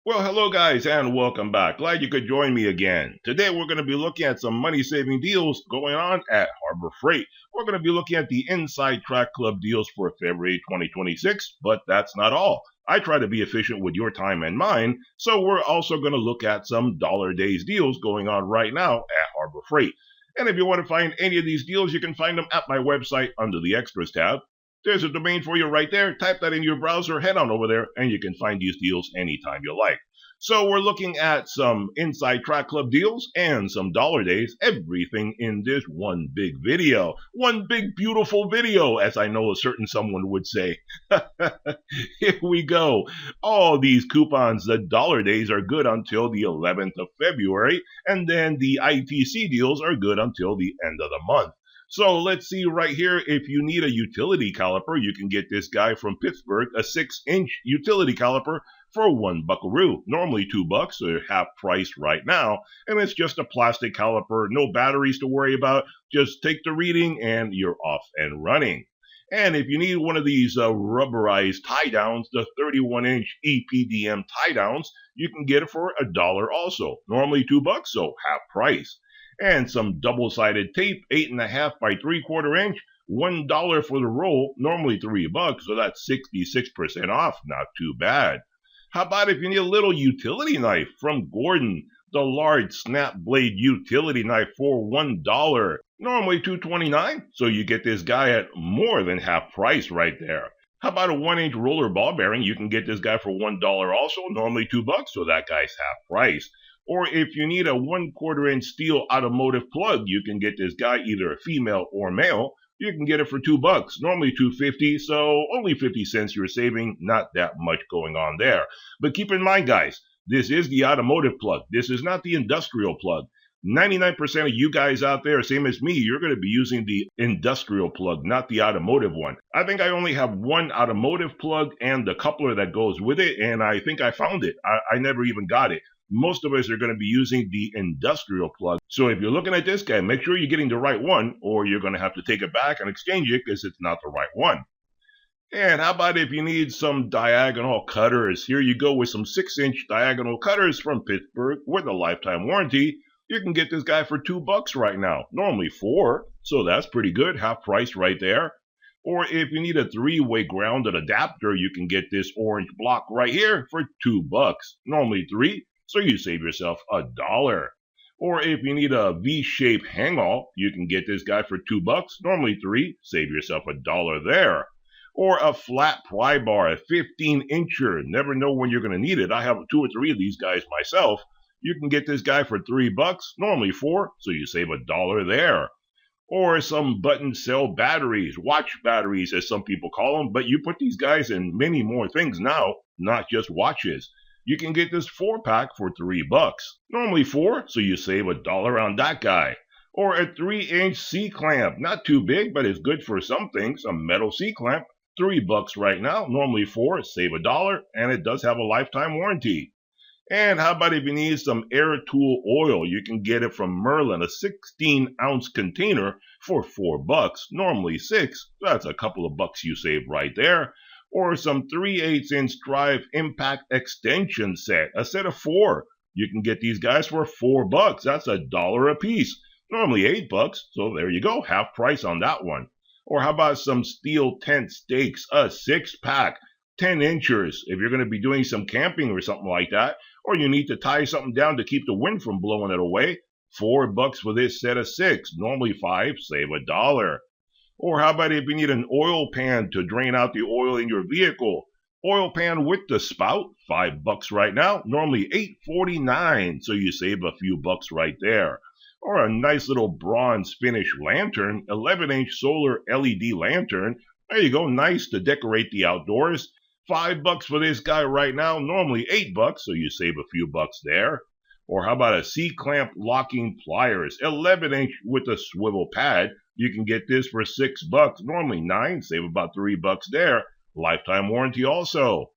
Well, hello guys, and welcome back. Glad you could join me again. Today we're going to be looking at some money-saving deals going on at Harbor Freight. We're going to be looking at the Inside Track Club deals for February 2026, but that's not all. I try to be efficient with your time and mine, so we're also going to look at some dollar days deals going on right now at Harbor Freight. And if you want to find any of these deals, you can find them at my website under the Extras tab. There's a domain for you right there. Type that in your browser, head on over there, and you can find these deals anytime you like. So we're looking at some Inside Track Club deals and some dollar days, everything in this one big video. One big beautiful video, as I know a certain someone would say. Here we go. All these coupons, the dollar days are good until the 11th of February, and then the ITC deals are good until the end of the month. So let's see right here. If you need a utility caliper, you can get this guy from Pittsburgh, a 6-inch utility caliper for one buckaroo. Normally $2, so half price right now. And it's just a plastic caliper, no batteries to worry about. Just take the reading and you're off and running. And if you need one of these rubberized tie downs, the 31-inch EPDM tie downs, you can get it for $1 also. Normally $2, so half price. And some double-sided tape, 8.5 by 3/4 inch, $1 for the roll, normally $3, so that's 66% off, not too bad. How about if you need a little utility knife from Gordon, the large snap blade utility knife for $1, normally $2.29, so you get this guy at more than half price right there. How about a 1-inch roller ball bearing? You can get this guy for $1 also, normally $2, so that guy's half price. Or if you need a 1/4 inch steel automotive plug, you can get this guy either a female or male. You can get it for $2, normally $2.50, so only 50 cents you're saving, not that much going on there. But keep in mind, guys, this is the automotive plug. This is not the industrial plug. 99% of you guys out there, same as me, you're going to be using the industrial plug, not the automotive one. I think I only have one automotive plug and the coupler that goes with it, and I think I found it. I never even got it. Most of us are going to be using the industrial plug. So if you're looking at this guy, make sure you're getting the right one, or you're going to have to take it back and exchange it because it's not the right one. And how about if you need some diagonal cutters? Here you go with some 6-inch diagonal cutters from Pittsburgh with a lifetime warranty. You can get this guy for $2 right now, normally $4, so that's pretty good, half price right there. Or if you need a 3-way grounded adapter, you can get this orange block right here for $2, normally $3. So you save yourself $1. Or if you need a V-shaped hang-all, you can get this guy for $2, normally $3, save yourself $1 there. Or a flat pry bar, a 15-incher, never know when you're going to need it. I have 2 or 3 of these guys myself. You can get this guy for $3, normally $4, so you save $1 there. Or some button cell batteries, watch batteries as some people call them, but you put these guys in many more things now, not just watches. You can get this 4-pack for $3, normally $4, so you save $1 on that guy. Or a 3-inch C-clamp, not too big, but it's good for some things, a metal C-clamp, $3 right now, normally $4, save $1, and it does have a lifetime warranty. And how about if you need some air tool oil, you can get it from Merlin, a 16-ounce container for $4, normally $6, that's a couple of bucks you save right there. Or some 3/8-inch drive impact extension set, a set of 4. You can get these guys for $4. That's $1 a piece. Normally $8, so there you go, half price on that one. Or how about some steel tent stakes, a 6-pack, 10 inchers, if you're going to be doing some camping or something like that, or you need to tie something down to keep the wind from blowing it away. $4 for this set of 6, normally $5, save $1. Or how about if you need an oil pan to drain out the oil in your vehicle? Oil pan with the spout, $5 right now, normally $8.49, so you save a few bucks right there. Or a nice little bronze finish lantern, 11-inch solar LED lantern. There you go, nice to decorate the outdoors. $5 for this guy right now, normally $8, so you save a few bucks there. Or how about a C-clamp locking pliers, 11-inch with a swivel pad. You can get this for $6, normally $9, save about $3 there. Lifetime warranty also.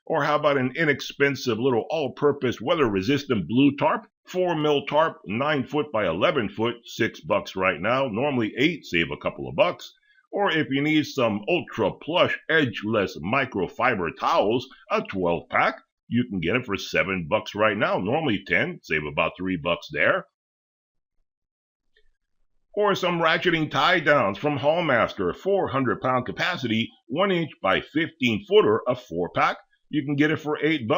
Or how about an inexpensive little all-purpose weather-resistant blue tarp? 4 mil tarp, 9 foot by 11 foot, $6 right now, normally $8, save a couple of bucks. Or if you need some ultra plush edgeless microfiber towels, a 12-pack, You can get it for $7 right now. Normally 10, save about $3 there. Or some ratcheting tie downs from Hallmaster, 400-pound capacity, 1-inch by 15-footer, a 4-pack. You can get it for $8.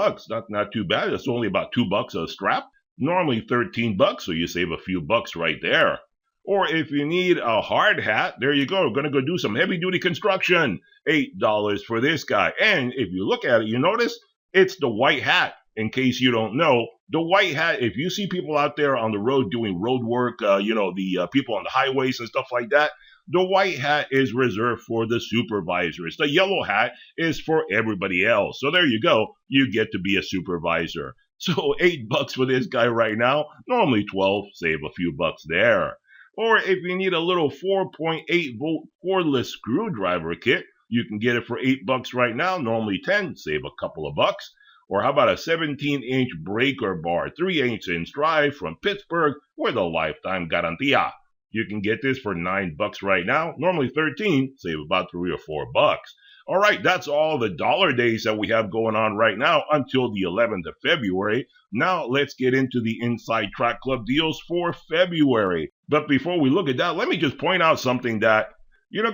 Not too bad. It's only about $2 a strap. Normally $13, so you save a few bucks right there. Or if you need a hard hat, there you go. We're going to go do some heavy-duty construction. $8 for this guy. And if you look at it, you notice it's the white hat. In case you don't know, the white hat, if you see people out there on the road doing road work, the people on the highways and stuff like that, the white hat is reserved for the supervisors. The yellow hat is for everybody else. So there you go. You get to be a supervisor. So $8 for this guy right now. Normally 12, save a few bucks there. Or if you need a little 4.8 volt cordless screwdriver kit, you can get it for $8 right now. Normally 10, save a couple of bucks. Or how about a 17-inch breaker bar, 3/8 inch drive from Pittsburgh with a lifetime garantía. You can get this for $9 right now. Normally 13, save about $3 or $4. All right, that's all the dollar days that we have going on right now until the 11th of February. Now let's get into the Inside Track Club deals for February. But before we look at that, let me just point out something that,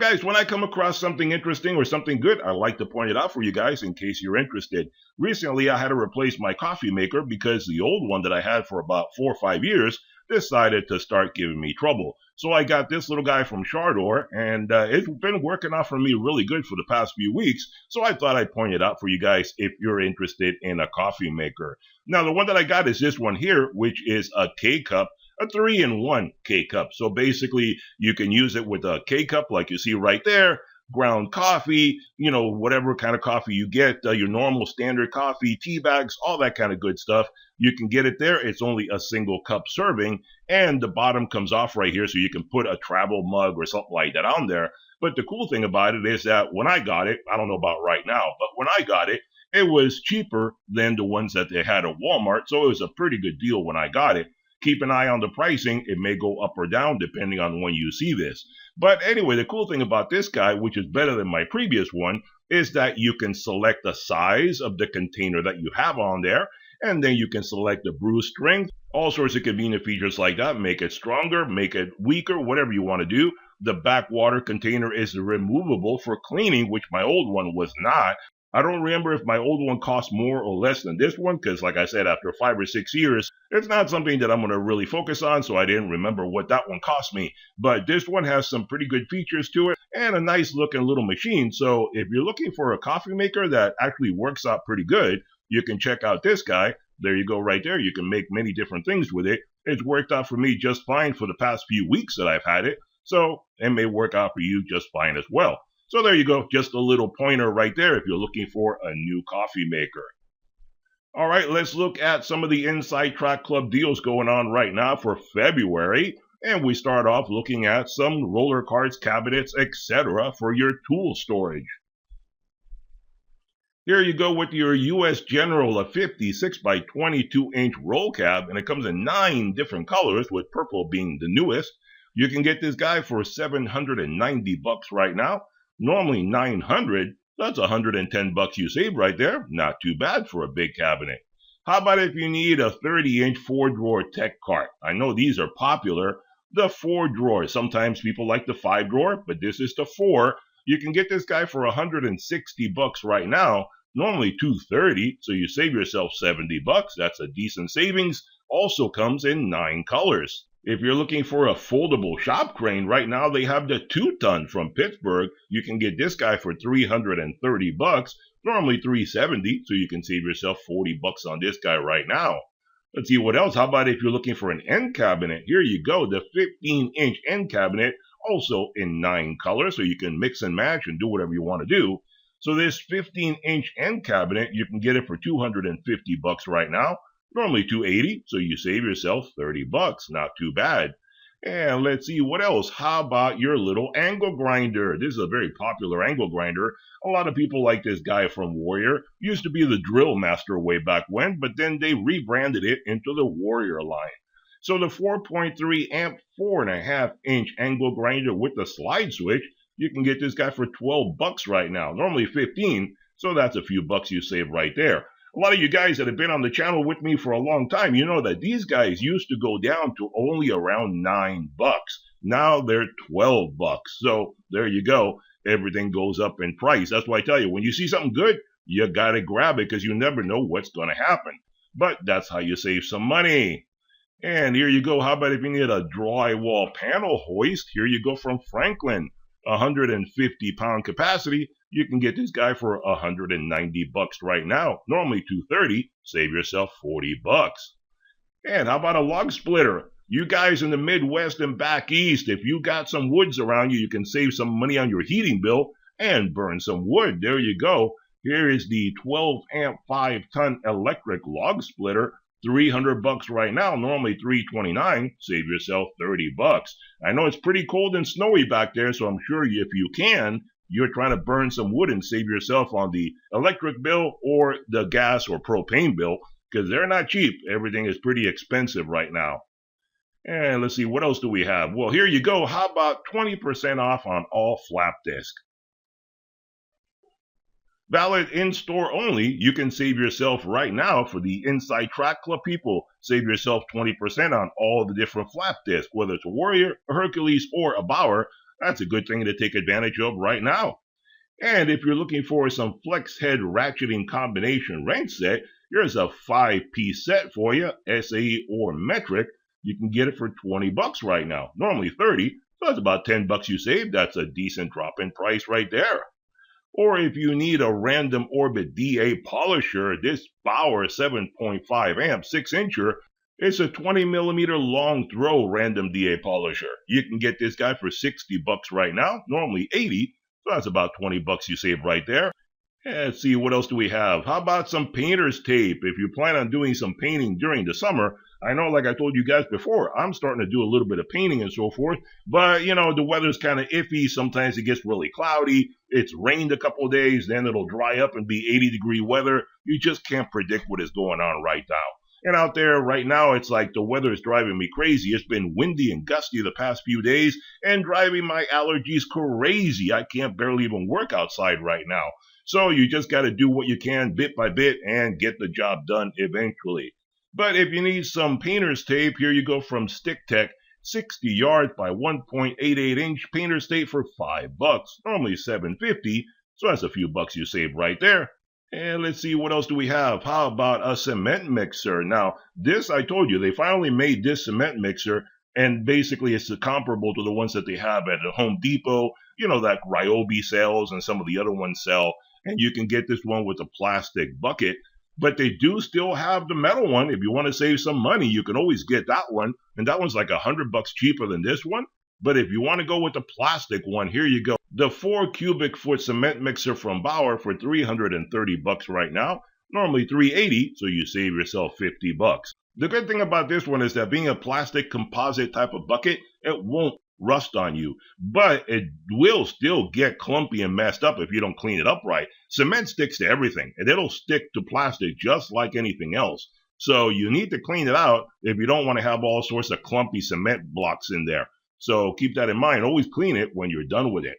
guys, when I come across something interesting or something good, I like to point it out for you guys in case you're interested. Recently, I had to replace my coffee maker because the old one that I had for about 4 or 5 years decided to start giving me trouble. So I got this little guy from Chardor, and it's been working out for me really good for the past few weeks. So I thought I'd point it out for you guys if you're interested in a coffee maker. Now, the one that I got is this one here, which is a K-Cup. A 3-in-1 K-Cup. So basically, you can use it with a K-Cup like you see right there, ground coffee, whatever kind of coffee you get, your normal standard coffee, tea bags, all that kind of good stuff. You can get it there. It's only a single cup serving, and the bottom comes off right here, so you can put a travel mug or something like that on there. But the cool thing about it is that when I got it, I don't know about right now, but when I got it, it was cheaper than the ones that they had at Walmart, so it was a pretty good deal when I got it. Keep an eye on the pricing. It may go up or down depending on when you see this. But anyway, the cool thing about this guy, which is better than my previous one, is that you can select the size of the container that you have on there, and then you can select the brew strength, all sorts of convenient features like that. Make it stronger, make it weaker, whatever you want to do. The backwater container is removable for cleaning, which my old one was not. I don't remember if my old one cost more or less than this one, because like I said, after 5 or 6 years, it's not something that I'm going to really focus on, so I didn't remember what that one cost me. But this one has some pretty good features to it and a nice looking little machine. So if you're looking for a coffee maker that actually works out pretty good, you can check out this guy. There you go right there. You can make many different things with it. It's worked out for me just fine for the past few weeks that I've had it, so it may work out for you just fine as well. So there you go, just a little pointer right there if you're looking for a new coffee maker. All right, let's look at some of the Inside Track Club deals going on right now for February. And we start off looking at some roller carts, cabinets, etc. for your tool storage. Here you go with your US General, a 56 by 22 inch roll cab, and it comes in 9 different colors, with purple being the newest. You can get this guy for $790 right now. Normally $900, that's $110 you save right there. Not too bad for a big cabinet. How about if you need a 30-inch 4-drawer tech cart? I know these are popular. The 4-drawer. Sometimes people like the 5-drawer, but this is the 4. You can get this guy for $160 right now. Normally $230, so you save yourself $70. That's a decent savings. Also comes in 9 colors. If you're looking for a foldable shop crane, right now they have the 2-ton from Pittsburgh. You can get this guy for $330, normally $370, so you can save yourself $40 on this guy right now. Let's see what else. How about if you're looking for an end cabinet? Here you go, the 15-inch end cabinet, also in 9 colors, so you can mix and match and do whatever you want to do. So this 15-inch end cabinet, you can get it for $250 right now. Normally $280, so you save yourself $30. Not too bad. And let's see what else. How about your little angle grinder? This is a very popular angle grinder. A lot of people like this guy from Warrior. Used to be the Drill Master way back when, but then they rebranded it into the Warrior line. So the 4.3 amp, 4.5 inch angle grinder with the slide switch, you can get this guy for $12 right now. Normally $15, so that's a few bucks you save right there. A lot of you guys that have been on the channel with me for a long time, you know that these guys used to go down to only around $9. Now they're $12. So there you go. Everything goes up in price. That's why I tell you, when you see something good, you gotta grab it because you never know what's gonna happen. But that's how you save some money. And here you go. How about if you need a drywall panel hoist? Here you go from Franklin. 150-pound capacity. You can get this guy for $190 right now. Normally $230. Save yourself $40. And how about a log splitter? You guys in the Midwest and back east, if you got some woods around you, you can save some money on your heating bill and burn some wood. There you go. Here is the 12 amp 5-ton electric log splitter. $300 right now, normally $329. Save yourself $30. I know it's pretty cold and snowy back there, so I'm sure if you can, you're trying to burn some wood and save yourself on the electric bill or the gas or propane bill, because they're not cheap. Everything is pretty expensive right now. And let's see, what else do we have? Well, here you go. How about 20% off on all flap disc? Valid in-store only. You can save yourself right now for the Inside Track Club people. Save yourself 20% on all the different flap discs, whether it's a Warrior, a Hercules, or a Bauer. That's a good thing to take advantage of right now. And if you're looking for some flex head ratcheting combination wrench set, here's a 5-piece set for you, SAE or metric. You can get it for $20 right now, normally $30. So that's about $10 you save. That's a decent drop in price right there. Or if you need a random orbit DA polisher, this Bauer 7.5 amp 6-incher, it's a 20 millimeter long throw random DA polisher. You can get this guy for $60 right now, normally $80, so that's about $20 you save right there. And let's see, what else do we have? How about some painter's tape? If you plan on doing some painting during the summer, I know, like I told you guys before, I'm starting to do a little bit of painting and so forth, but, you know, the weather's kind of iffy. Sometimes it gets really cloudy. It's rained a couple of days, then it'll dry up and be 80-degree weather. You just can't predict what is going on right now. And out there right now, it's like the weather is driving me crazy. It's been windy and gusty the past few days and driving my allergies crazy. I can't barely even work outside right now. So you just got to do what you can bit by bit and get the job done eventually. But if you need some painter's tape, here you go from Stick Tech. 60 yards by 1.88-inch painter's tape for $5. Normally $7.50, so that's a few bucks you save right there. And let's see, what else do we have? How about a cement mixer? Now, this, I told you, they finally made this cement mixer, and basically it's comparable to the ones that they have at the Home Depot, you know, that Ryobi sells and some of the other ones sell. And you can get this one with a plastic bucket. But they do still have the metal one. If you want to save some money, you can always get that one. And that one's like $100 cheaper than this one. But if you want to go with the plastic one, here you go. The 4 cubic foot cement mixer from Bauer for $330 right now. Normally $380, so you save yourself $50. The good thing about this one is that being a plastic composite type of bucket, it won't rust on you, but it will still get clumpy and messed up if you don't clean it up right. Cement sticks to everything, and it'll stick to plastic just like anything else. So you need to clean it out if you don't want to have all sorts of clumpy cement blocks in there. So keep that in mind. Always clean it when you're done with it.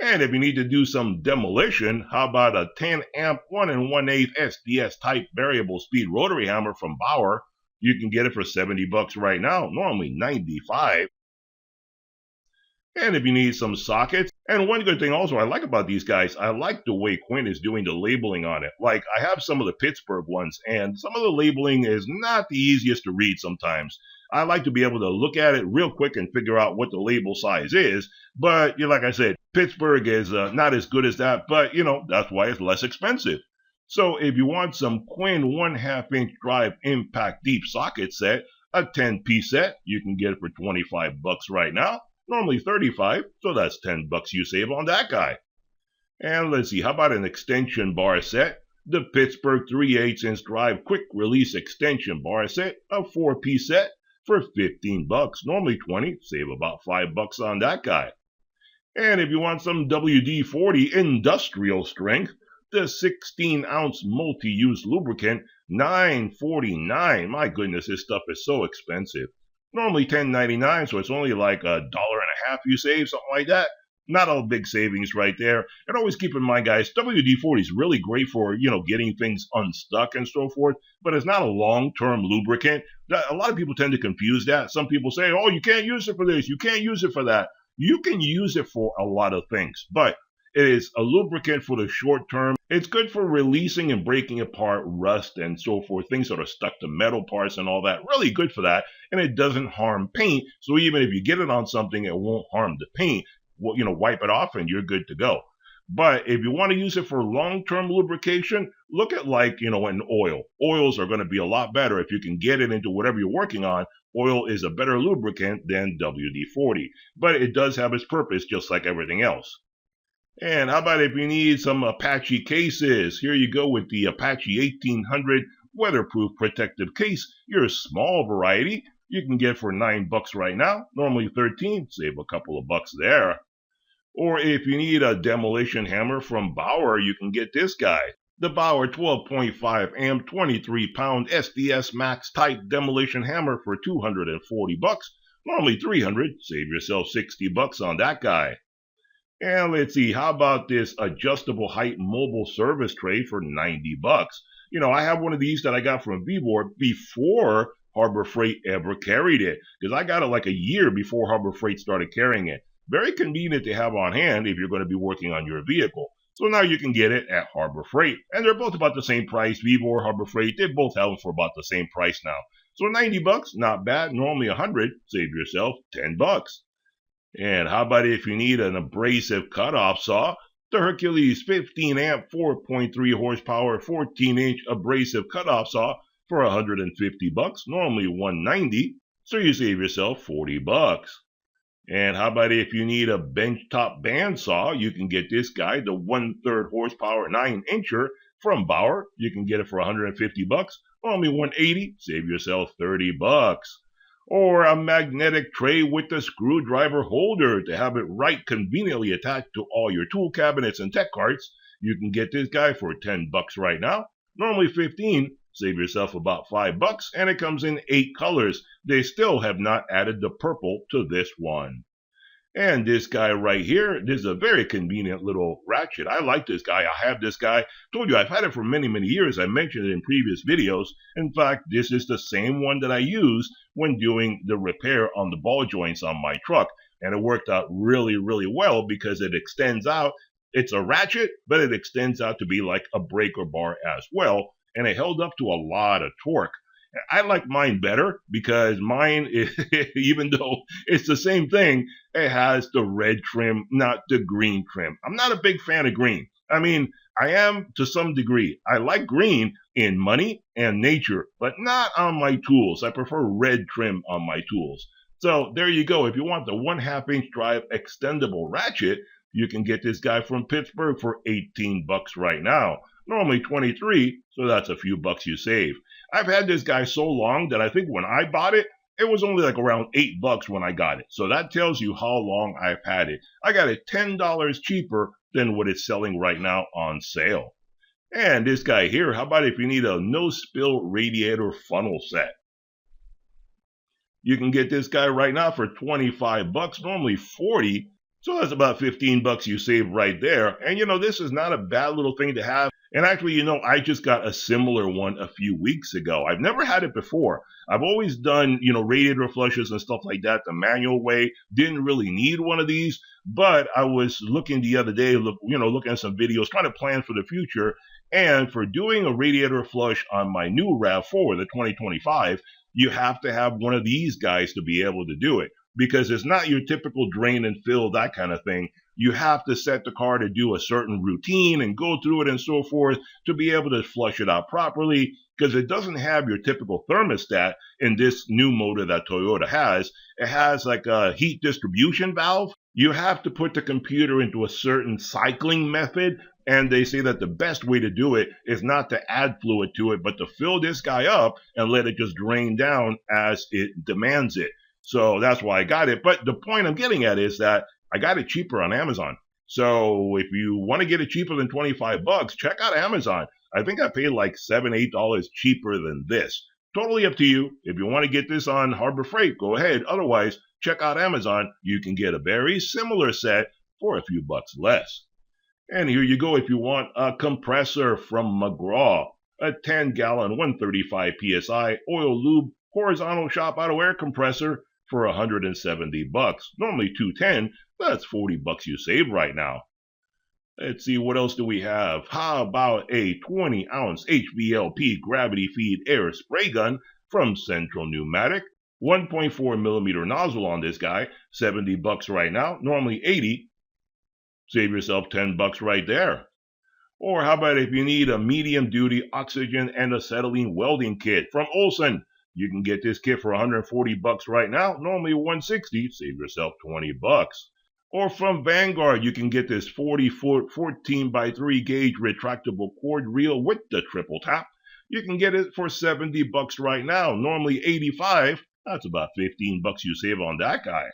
And if you need to do some demolition, how about a 10 amp 1 1/8 SDS type variable speed rotary hammer from Bauer? You can get it for $70 right now, normally $95. And if you need some sockets, and one good thing also I like about these guys, I like the way Quinn is doing the labeling on it. Like, I have some of the Pittsburgh ones, and some of the labeling is not the easiest to read sometimes. I like to be able to look at it real quick and figure out what the label size is. But, you know, like I said, Pittsburgh is not as good as that, but, you know, that's why it's less expensive. So if you want some Quinn 1/2-inch drive impact deep socket set, a 10-piece set, you can get it for $25 right now. Normally $35, so that's $10 you save on that guy. And let's see, how about an extension bar set? The Pittsburgh 3/8-inch drive quick release extension bar set, a 4-piece set for $15. Normally $20, save about $5 on that guy. And if you want some WD-40 industrial strength, the 16-ounce multi-use lubricant, $9.49. My goodness, this stuff is so expensive. Normally $10.99, so it's only like $1.50 you save, something like that. Not a big savings right there. And always keep in mind, guys, WD-40 is really great for, getting things unstuck and so forth, but it's not a long-term lubricant. A lot of people tend to confuse that. Some people say, oh, you can't use it for this, you can't use it for that. You can use it for a lot of things, but it is a lubricant for the short term. It's good for releasing and breaking apart rust and so forth, things that are stuck to metal parts and all that. Really good for that. And it doesn't harm paint. So even if you get it on something, it won't harm the paint. Wipe it off and you're good to go. But if you want to use it for long-term lubrication, look at an oil. Oils are going to be a lot better if you can get it into whatever you're working on. Oil is a better lubricant than WD-40, but it does have its purpose just like everything else. And how about if you need some Apache cases? Here you go with the Apache 1800 weatherproof protective case. Your small variety you can get for $9 right now. Normally $13. Save a couple of bucks there. Or if you need a demolition hammer from Bauer, you can get this guy. The Bauer 12.5 amp 23-pound SDS Max type demolition hammer for $240. Normally $300. Save yourself $60 on that guy. And let's see, how about this adjustable height mobile service tray for $90? I have one of these that I got from Vevor before Harbor Freight ever carried it, because I got it like a year before Harbor Freight started carrying it. Very convenient to have on hand if you're going to be working on your vehicle. So now you can get it at Harbor Freight, and they're both about the same price. Vevor, Harbor Freight, they both have them for about the same price now. So $90, not bad. Normally $100, save yourself $10. And how about if you need an abrasive cutoff saw? The Hercules 15 amp 4.3 horsepower 14-inch abrasive cutoff saw for $150, normally $190, so you save yourself $40. And how about if you need a benchtop bandsaw? You can get this guy, the 1/3 horsepower 9-incher from Bauer. You can get it for $150, normally $180, save yourself $30. Or a magnetic tray with a screwdriver holder to have it right conveniently attached to all your tool cabinets and tech carts. You can get this guy for $10 right now, normally $15. Save yourself about $5, and it comes in 8 colors. They still have not added the purple to this one. And this guy right here, this is a very convenient little ratchet. I like this guy. I have this guy. Told you I've had it for many, many years. I mentioned it in previous videos. In fact, this is the same one that I used when doing the repair on the ball joints on my truck. And it worked out really, really well because it extends out. It's a ratchet, but it extends out to be like a breaker bar as well. And it held up to a lot of torque. I like mine better because mine, even though it's the same thing, it has the red trim, not the green trim. I'm not a big fan of green. I mean, I am to some degree. I like green in money and nature, but not on my tools. I prefer red trim on my tools. So there you go. If you want the 1/2-inch drive extendable ratchet, you can get this guy from Pittsburgh for $18 right now. Normally $23, so that's a few bucks you save. I've had this guy so long that I think when I bought it, it was only like around $8 when I got it. So that tells you how long I've had it. I got it $10 cheaper than what it's selling right now on sale. And this guy here, how about if you need a no-spill radiator funnel set? You can get this guy right now for $25, normally $40. So that's about $15 you save right there. And this is not a bad little thing to have. And actually, I just got a similar one a few weeks ago. I've never had it before. I've always done, radiator flushes and stuff like that the manual way. Didn't really need one of these, but I was looking the other day, looking at some videos, trying to plan for the future. And for doing a radiator flush on my new RAV4, the 2025, you have to have one of these guys to be able to do it. Because it's not your typical drain and fill, that kind of thing. You have to set the car to do a certain routine and go through it and so forth to be able to flush it out properly, because it doesn't have your typical thermostat in this new motor that Toyota has. It has like a heat distribution valve. You have to put the computer into a certain cycling method, and they say that the best way to do it is not to add fluid to it, but to fill this guy up and let it just drain down as it demands it. So that's why I got it. But the point I'm getting at is that I got it cheaper on Amazon. So if you want to get it cheaper than $25, check out Amazon. I think I paid like $7, $8 cheaper than this. Totally up to you. If you want to get this on Harbor Freight, go ahead. Otherwise, check out Amazon. You can get a very similar set for a few bucks less. And here you go if you want a compressor from McGraw, a 10-gallon 135 psi oil lube horizontal shop auto air compressor for 170 bucks. Normally 210, that's 40 bucks you save right now. Let's see, what else do we have? How about a 20-ounce HVLP gravity feed air spray gun from Central Pneumatic? 1.4 millimeter nozzle on this guy, 70 bucks right now, normally 80. Save yourself 10 bucks right there. Or how about if you need a medium-duty oxygen and acetylene welding kit from Olson? You can get this kit for 140 bucks right now, normally 160. Save yourself 20 bucks. Or from Vanguard, you can get this 40-foot 14x3 gauge retractable cord reel with the triple tap. You can get it for 70 bucks right now, normally 85. That's about 15 bucks you save on that guy.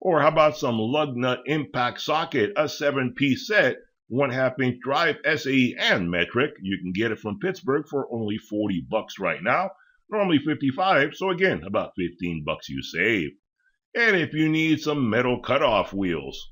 Or how about some lug nut impact socket, a 7-piece set, 1/2 inch drive, SAE and metric. You can get it from Pittsburgh for only 40 bucks right now, normally 55. So again, about 15 bucks you save. And if you need some metal cutoff wheels,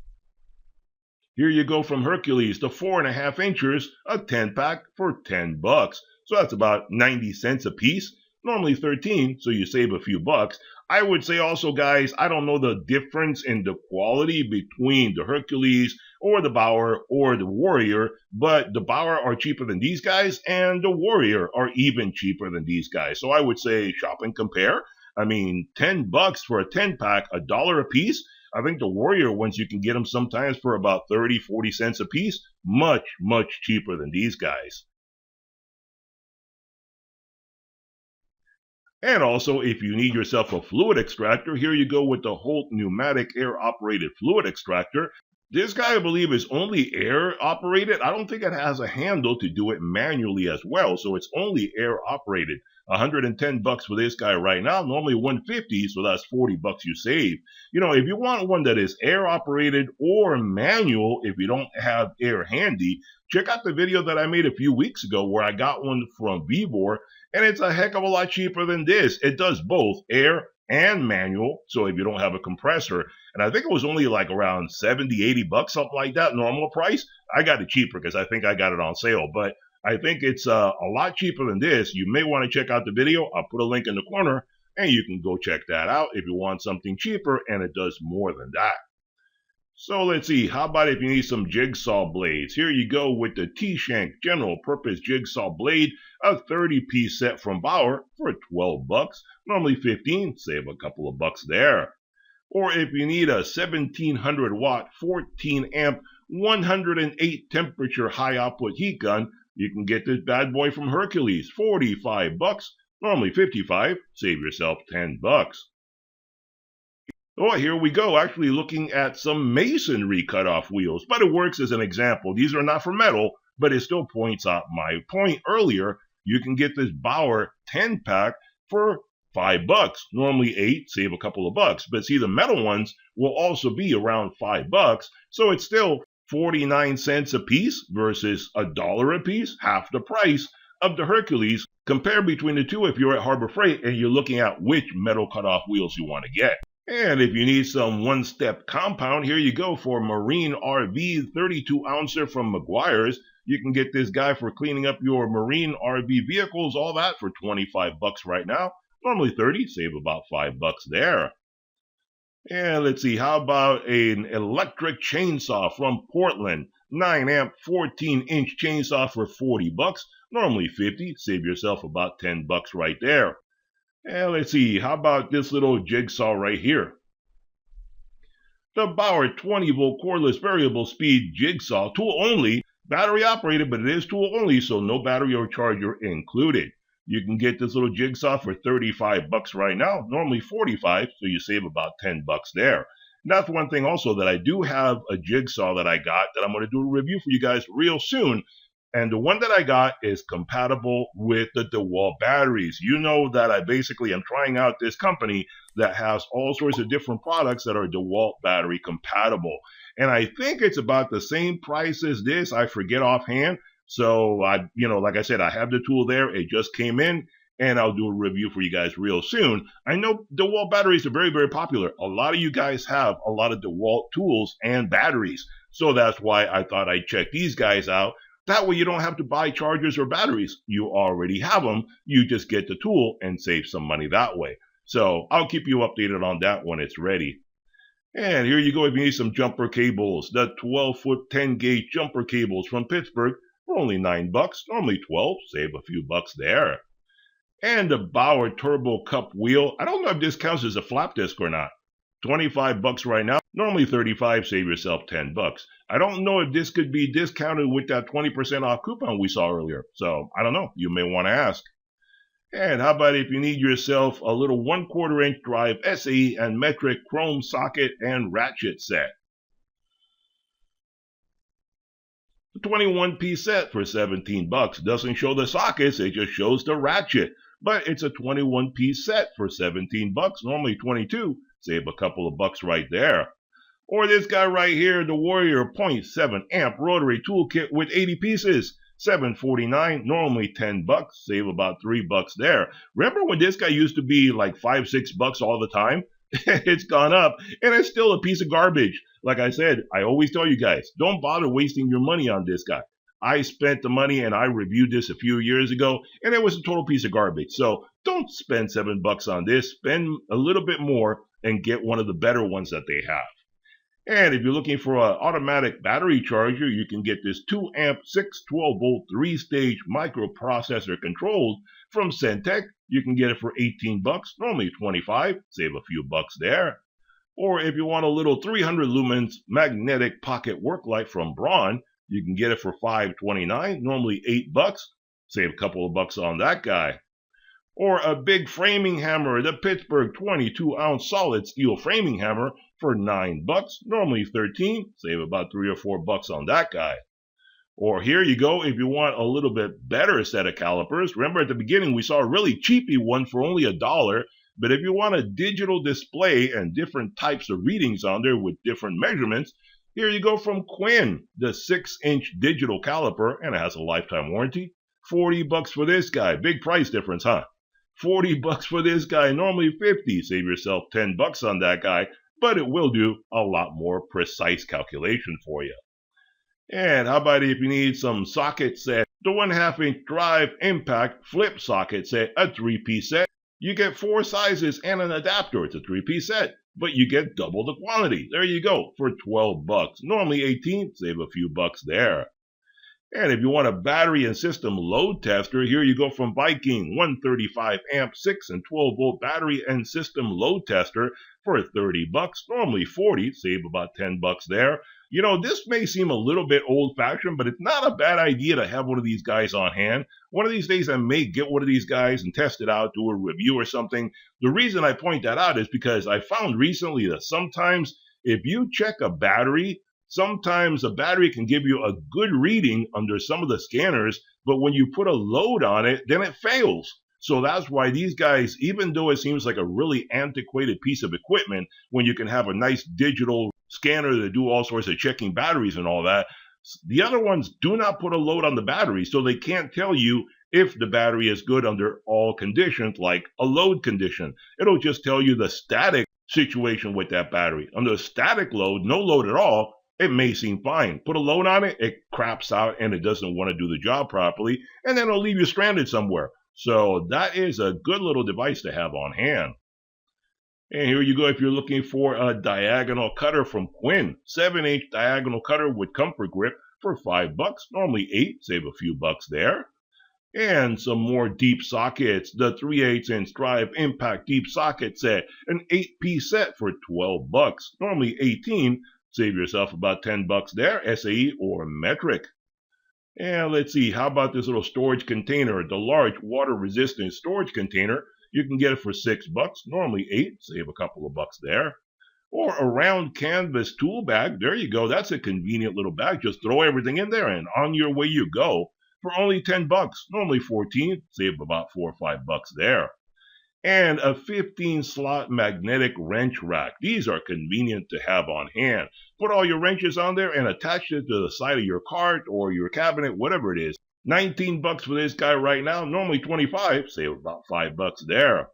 here you go from Hercules, the 4.5 inchers, a 10-pack for 10 bucks. So that's about 90 cents a piece, normally 13, so you save a few bucks. I would say also, guys, I don't know the difference in the quality between the Hercules or the Bauer or the Warrior, but the Bauer are cheaper than these guys, and the Warrior are even cheaper than these guys. So I would say shop and compare. I mean, 10 bucks for a 10-pack, $1 a piece. I think the Warrior ones, you can get them sometimes for about 30, 40 cents a piece. Much, much cheaper than these guys. And also, if you need yourself a fluid extractor, here you go with the Holt Pneumatic air-operated fluid extractor. This guy, I believe, is only air-operated. I don't think it has a handle to do it manually as well, so it's only air-operated. 110 bucks for this guy right now, normally 150, so that's 40 bucks you save. You know, if you want one that is air-operated or manual, if you don't have air handy, check out the video that I made a few weeks ago where I got one from Vevor, and it's a heck of a lot cheaper than this. It does both air and manual, so if you don't have a compressor, and I think it was only like around 70, 80 bucks, something like that, normal price. I got it cheaper because I think I got it on sale, but I think it's a lot cheaper than this. You may want to check out the video. I'll put a link in the corner, and you can go check that out if you want something cheaper, and it does more than that. So let's see, how about if you need some jigsaw blades? Here you go with the T-Shank General Purpose Jigsaw Blade, a 30-piece set from Bauer for 12 bucks, normally 15, save a couple of bucks there. Or if you need a 1700 watt, 14 amp, 108 temperature high output heat gun, you can get this bad boy from Hercules, 45 bucks, normally 55, save yourself 10 bucks. Oh, here we go, actually looking at some masonry cutoff wheels, but it works as an example. These are not for metal, but it still points out my point earlier. You can get this Bauer 10-pack for 5 bucks, normally 8, save a couple of bucks. But see, the metal ones will also be around 5 bucks, so it's still 49 cents a piece versus $1 a piece, half the price of the Hercules. Compare between the two if you're at Harbor Freight and you're looking at which metal cutoff wheels you want to get. And if you need some one-step compound, here you go for Marine RV 32-ouncer from Meguiar's. You can get this guy for cleaning up your Marine RV vehicles, all that for 25 bucks right now. Normally 30, save about 5 bucks there. And let's see, how about an electric chainsaw from Portland? 9-amp, 14-inch chainsaw for 40 bucks. Normally 50, save yourself about 10 bucks right there. And let's see, how about this little jigsaw right here? The Bauer 20-volt cordless variable speed jigsaw, tool only, battery operated, but it is tool only, so no battery or charger included. You can get this little jigsaw for 35 bucks right now, normally 45, so you save about 10 bucks there. And that's one thing also, that I do have a jigsaw that I got that I'm going to do a review for you guys real soon. And the one that I got is compatible with the DeWalt batteries. You know that I basically am trying out this company that has all sorts of different products that are DeWalt battery compatible. And I think it's about the same price as this. I forget offhand. So, like I said, I have the tool there. It just came in. and I'll do a review for you guys real soon. I know DeWalt batteries are very, very popular. A lot of you guys have a lot of DeWalt tools and batteries, so that's why I thought I'd check these guys out. That way you don't have to buy chargers or batteries. You already have them. You just get the tool and save some money that way. So I'll keep you updated on that when it's ready. And here you go if you need some jumper cables. The 12-foot 10-gauge jumper cables from Pittsburgh for only $9, normally $12. Save a few bucks there. And the Bauer Turbo Cup wheel. I don't know if this counts as a flap disc or not. $25 right now, normally $35. Save yourself $10. I don't know if this could be discounted with that 20% off coupon we saw earlier. So I don't know. You may want to ask. And how about if you need yourself a little 1/4 inch drive SAE and metric chrome socket and ratchet set. The 21-piece set for $17 doesn't show the sockets, it just shows the ratchet. But it's a 21-piece set for $17, normally $22. Save a couple of bucks right there. Or this guy right here, the Warrior 0.7 amp rotary toolkit with 80 pieces. $7.49, normally $10. Save about $3 there. Remember when this guy used to be like $5-6 all the time? It's gone up, and it's still a piece of garbage. Like I said, I always tell you guys, don't bother wasting your money on this guy. I spent the money and I reviewed this a few years ago, and it was a total piece of garbage. So don't spend $7 on this. Spend a little bit more and get one of the better ones that they have. And if you're looking for an automatic battery charger, you can get this 2 amp 612-volt 3-stage microprocessor controlled from Centec. You can get it for $18, normally $25. Save a few bucks there. Or if you want a little 300 lumens magnetic pocket work light from Braun, you can get it for $5.29, normally $8. Save a couple of bucks on that guy. Or a big framing hammer, the Pittsburgh 22-ounce solid steel framing hammer for $9, normally $13. Save about $3 or $4 on that guy. Or here you go if you want a little bit better set of calipers. Remember at the beginning we saw a really cheapy one for only $1. But if you want a digital display and different types of readings on there with different measurements, here you go from Quinn, the 6-inch digital caliper, and it has a lifetime warranty. $40 for this guy. Big price difference, huh? $40 for this guy, normally $50. Save yourself $10 on that guy, but it will do a lot more precise calculation for you. And how about if you need some socket set, the 1/2 inch drive impact flip socket set, a 3-piece set. You get 4 sizes and an adapter. It's a 3-piece set, but you get double the quantity. There you go, for $12. Normally $18. Save a few bucks there. And if you want a battery and system load tester, here you go from Viking, 135 amp 6 and 12 volt battery and system load tester for $30, normally $40. Save about $10 there. You know, this may seem a little bit old-fashioned, but it's not a bad idea to have one of these guys on hand. One of these days I may get one of these guys and test it out, do a review or something. The reason I point that out is because I found recently that sometimes if you check a battery, sometimes a battery can give you a good reading under some of the scanners, but when you put a load on it, then it fails. So that's why these guys, even though it seems like a really antiquated piece of equipment, when you can have a nice digital scanner to do all sorts of checking batteries and all that, the other ones do not put a load on the battery, so they can't tell you if the battery is good under all conditions, like a load condition. It'll just tell you the static situation with that battery. Under a static load, no load at all, it may seem fine. Put a load on it, it craps out and it doesn't want to do the job properly, and then it'll leave you stranded somewhere. So that is a good little device to have on hand. And here you go if you're looking for a diagonal cutter from Quinn. 7-inch diagonal cutter with comfort grip for $5, normally $8. Save a few bucks there. And some more deep sockets. The 3/8-inch drive impact deep socket set. An 8-piece set for $12, normally $18. Save yourself about $10 there, SAE or metric. And let's see, how about this little storage container, the large water-resistant storage container? You can get it for $6, normally $8. Save a couple of bucks there. Or a round canvas tool bag. There you go. That's a convenient little bag. Just throw everything in there and on your way you go for only $10, normally $14. Save about $4 or $5 there. And a 15-slot magnetic wrench rack. These are convenient to have on hand. Put all your wrenches on there and attach it to the side of your cart or your cabinet, whatever it is. $19 for this guy right now, normally 25, save about $5 there.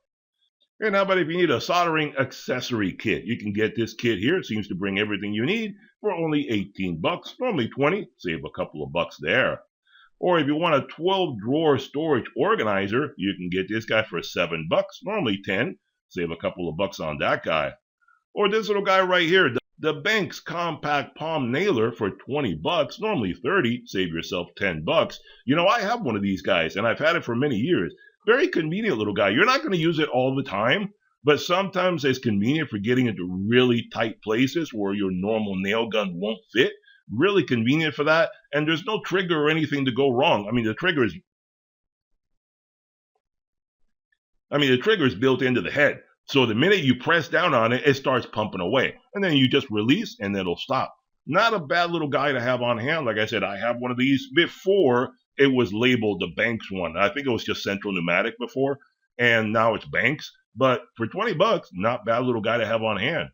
And how about if you need a soldering accessory kit? You can get this kit here. It seems to bring everything you need for only $18, normally 20, save a couple of bucks there. Or if you want a 12-drawer storage organizer, you can get this guy for $7, normally 10, save a couple of bucks on that guy. Or this little guy right here, the Banks Compact Palm Nailer for $20, normally 30, save yourself $10. You know, I have one of these guys, and I've had it for many years. Very convenient little guy. You're not going to use it all the time, but sometimes it's convenient for getting into really tight places where your normal nail gun won't fit. Really convenient for that, and there's no trigger or anything to go wrong. I mean, the trigger is built into the head. So the minute you press down on it, it starts pumping away. And then you just release and it'll stop. Not a bad little guy to have on hand. Like I said, I have one of these before it was labeled the Banks one. I think it was just Central Pneumatic before, and now it's Banks. But for $20, not bad little guy to have on hand.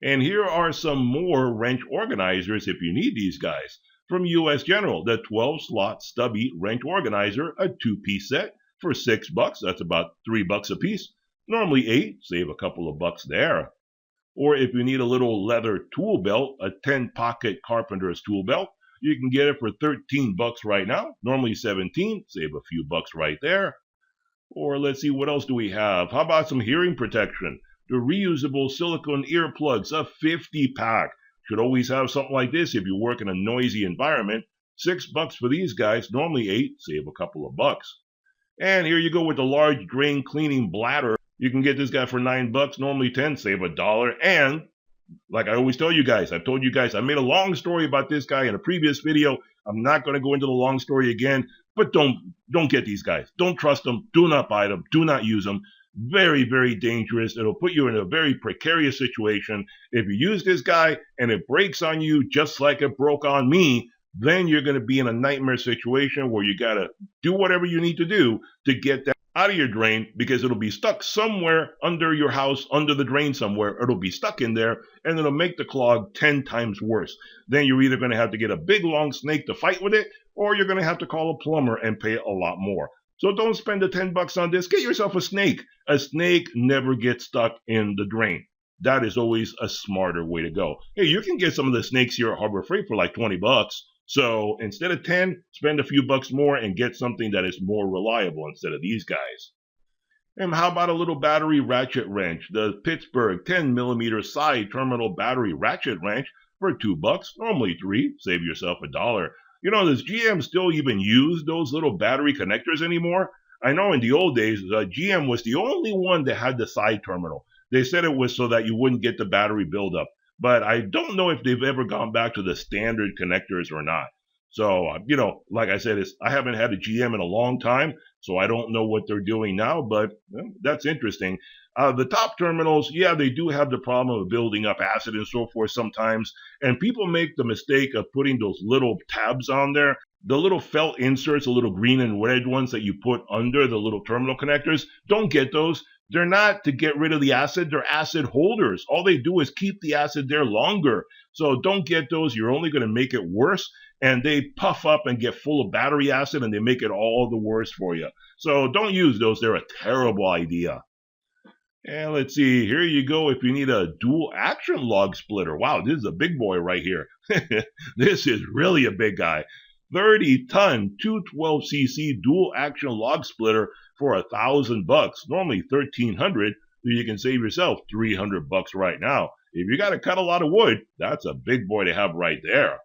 And here are some more wrench organizers if you need these guys. From US General, the 12-slot stubby wrench organizer, a 2-piece set for $6. That's about $3 a piece. Normally 8, save a couple of bucks there. Or if you need a little leather tool belt, a 10-pocket carpenter's tool belt, you can get it for $13 right now. Normally 17, save a few bucks right there. Or let's see, what else do we have? How about some hearing protection? The reusable silicone earplugs, a 50-pack. Should always have something like this if you work in a noisy environment. $6 for these guys, normally 8, save a couple of bucks. And here you go with the large drain cleaning bladder. You can get this guy for $9, normally 10, save $1. And like I always tell you guys, I've told you guys, I made a long story about this guy in a previous video. I'm not going to go into the long story again, but don't get these guys. Don't trust them. Do not buy them. Do not use them. Very, very dangerous. It'll put you in a very precarious situation. If you use this guy and it breaks on you just like it broke on me, then you're going to be in a nightmare situation where you got to do whatever you need to do to get that out of your drain, because it'll be stuck somewhere under your house, under the drain somewhere. It'll be stuck in there, and it'll make the clog 10 times worse. Then you're either going to have to get a big, long snake to fight with it, or you're going to have to call a plumber and pay a lot more. So don't spend the $10 on this. Get yourself a snake. A snake never gets stuck in the drain. That is always a smarter way to go. Hey, you can get some of the snakes here at Harbor Freight for like $20. So instead of 10, spend a few bucks more and get something that is more reliable instead of these guys. And how about a little battery ratchet wrench? The Pittsburgh 10mm side terminal battery ratchet wrench for $2, normally 3, save yourself $1. You know, does GM still even use those little battery connectors anymore? I know in the old days, GM was the only one that had the side terminal. They said it was so that you wouldn't get the battery buildup. But I don't know if they've ever gone back to the standard connectors or not. So, you know, like I said, I haven't had a GM in a long time, so I don't know what they're doing now, but that's interesting. The top terminals, yeah, they do have the problem of building up acid and so forth sometimes, and people make the mistake of putting those little tabs on there. The little felt inserts, the little green and red ones that you put under the little terminal connectors, don't get those. They're not to get rid of the acid. They're acid holders. All they do is keep the acid there longer. So don't get those. You're only going to make it worse. And they puff up and get full of battery acid, and they make it all the worse for you. So don't use those. They're a terrible idea. And let's see. Here you go if you need a dual action log splitter. Wow, this is a big boy right here. This is really a big guy. 30-ton 212cc dual action log splitter for $1,000, normally $1,300. You can save yourself $300 right now. If you got to cut a lot of wood, that's a big boy to have right there.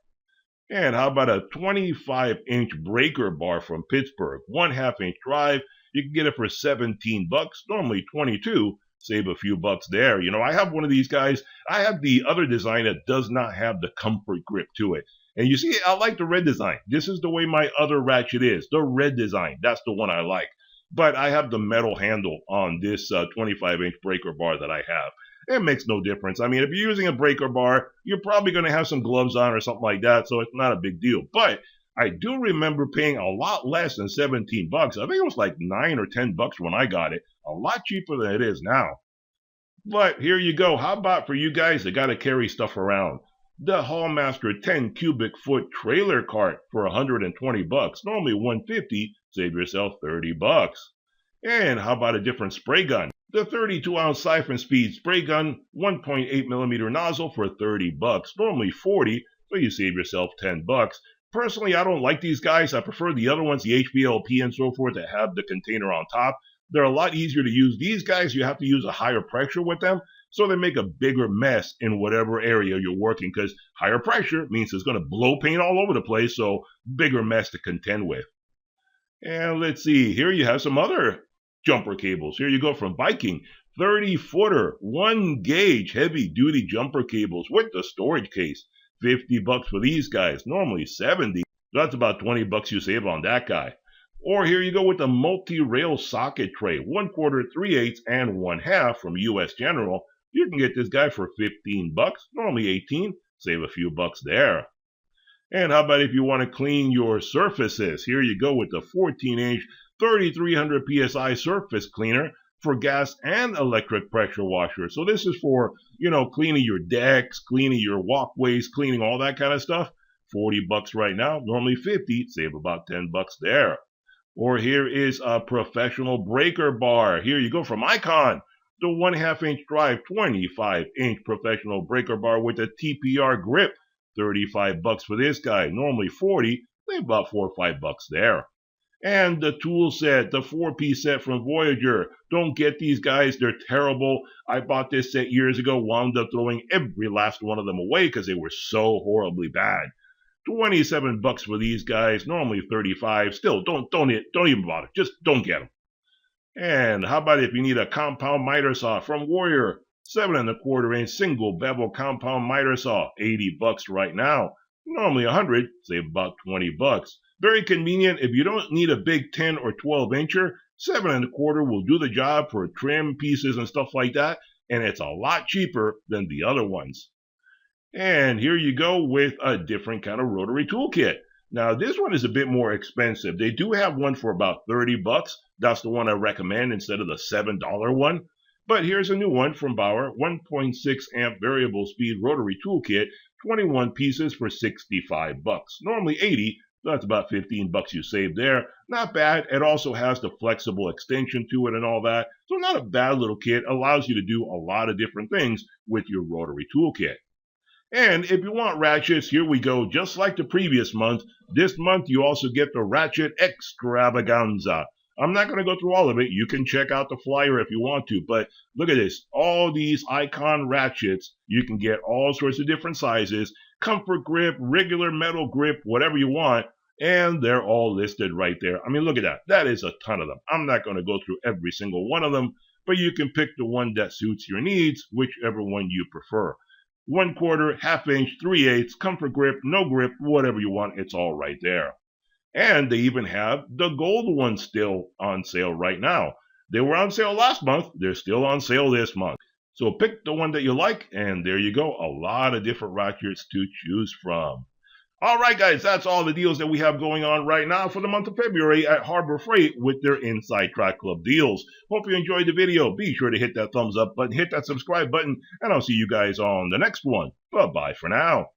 And how about a 25-inch breaker bar from Pittsburgh, 1/2-inch drive? You can get it for $17, normally $22. Save a few bucks there. You know, I have one of these guys. I have the other design that does not have the comfort grip to it. And you see, I like the red design. This is the way my other ratchet is. The red design, that's the one I like. But I have the metal handle on this 25-inch breaker bar that I have. It makes no difference. I mean, if you're using a breaker bar, you're probably going to have some gloves on or something like that, so it's not a big deal. But I do remember paying a lot less than $17. I think it was like $9 or $10 when I got it. A lot cheaper than it is now. But here you go. How about for you guys that got to carry stuff around? The Hallmaster 10 cubic foot trailer cart for 120 bucks, normally 150, save yourself 30 bucks. And how about a different spray gun? The 32-ounce Siphon Speed spray gun, 1.8 millimeter nozzle for 30 bucks, normally 40, so you save yourself 10 bucks. Personally, I don't like these guys. I prefer the other ones, the HBLP and so forth, that have the container on top. They're a lot easier to use. These guys, you have to use a higher pressure with them, so they make a bigger mess in whatever area you're working, because higher pressure means it's going to blow paint all over the place, so bigger mess to contend with. And let's see, here you have some other jumper cables. Here you go from Viking, 30-footer, 1 gauge heavy duty jumper cables with the storage case. 50 bucks for these guys, normally 70. That's about 20 bucks you save on that guy. Or here you go with the multi-rail socket tray, 1/4, 3/8, and 1/2 from US General. You can get this guy for 15 bucks, normally 18. Save a few bucks there. And how about if you want to clean your surfaces? Here you go with the 14-inch 3300 psi surface cleaner for gas and electric pressure washer. So this is for, cleaning your decks, cleaning your walkways, cleaning all that kind of stuff. 40 bucks right now, normally 50, save about 10 bucks there. Or here is a professional breaker bar. Here you go from Icon. The 1/2-inch drive, 25-inch professional breaker bar with a TPR grip. 35 bucks for this guy, normally 40, save about 4 or 5 bucks there. And the tool set, the 4-piece set from Voyager. Don't get these guys, they're terrible. I bought this set years ago, wound up throwing every last one of them away because they were so horribly bad. 27 bucks for these guys, normally 35. Still, don't even bother. Just don't get them. And how about if you need a compound miter saw from Warrior? 7¼ single bevel compound miter saw, 80 bucks right now. Normally 100, save about 20 bucks. Very convenient if you don't need a big 10 or 12 incher. 7¼ will do the job for trim pieces and stuff like that, and it's a lot cheaper than the other ones. And here you go with a different kind of rotary toolkit. Now this one is a bit more expensive. They do have one for about 30 bucks. That's the one I recommend instead of the $7 one. But here's a new one from Bauer, 1.6 amp variable speed rotary toolkit, 21 pieces for 65 bucks. Normally 80, so that's about 15 bucks you save there. Not bad. It also has the flexible extension to it and all that. So not a bad little kit. Allows you to do a lot of different things with your rotary toolkit. And if you want ratchets, here we go. Just like the previous month, this month you also get the Ratchet Extravaganza. I'm not going to go through all of it. You can check out the flyer if you want to. But look at this. All these Icon ratchets, you can get all sorts of different sizes. Comfort grip, regular metal grip, whatever you want. And they're all listed right there. I mean, look at that. That is a ton of them. I'm not going to go through every single one of them. But you can pick the one that suits your needs, whichever one you prefer. 1/4, 1/2 inch, 3/8, comfort grip, no grip, whatever you want. It's all right there. And they even have the gold ones still on sale right now. They were on sale last month. They're still on sale this month. So pick the one that you like, and there you go. A lot of different ratchets to choose from. All right, guys, that's all the deals that we have going on right now for the month of February at Harbor Freight with their Inside Track Club deals. Hope you enjoyed the video. Be sure to hit that thumbs up button, hit that subscribe button, and I'll see you guys on the next one. Bye-bye for now.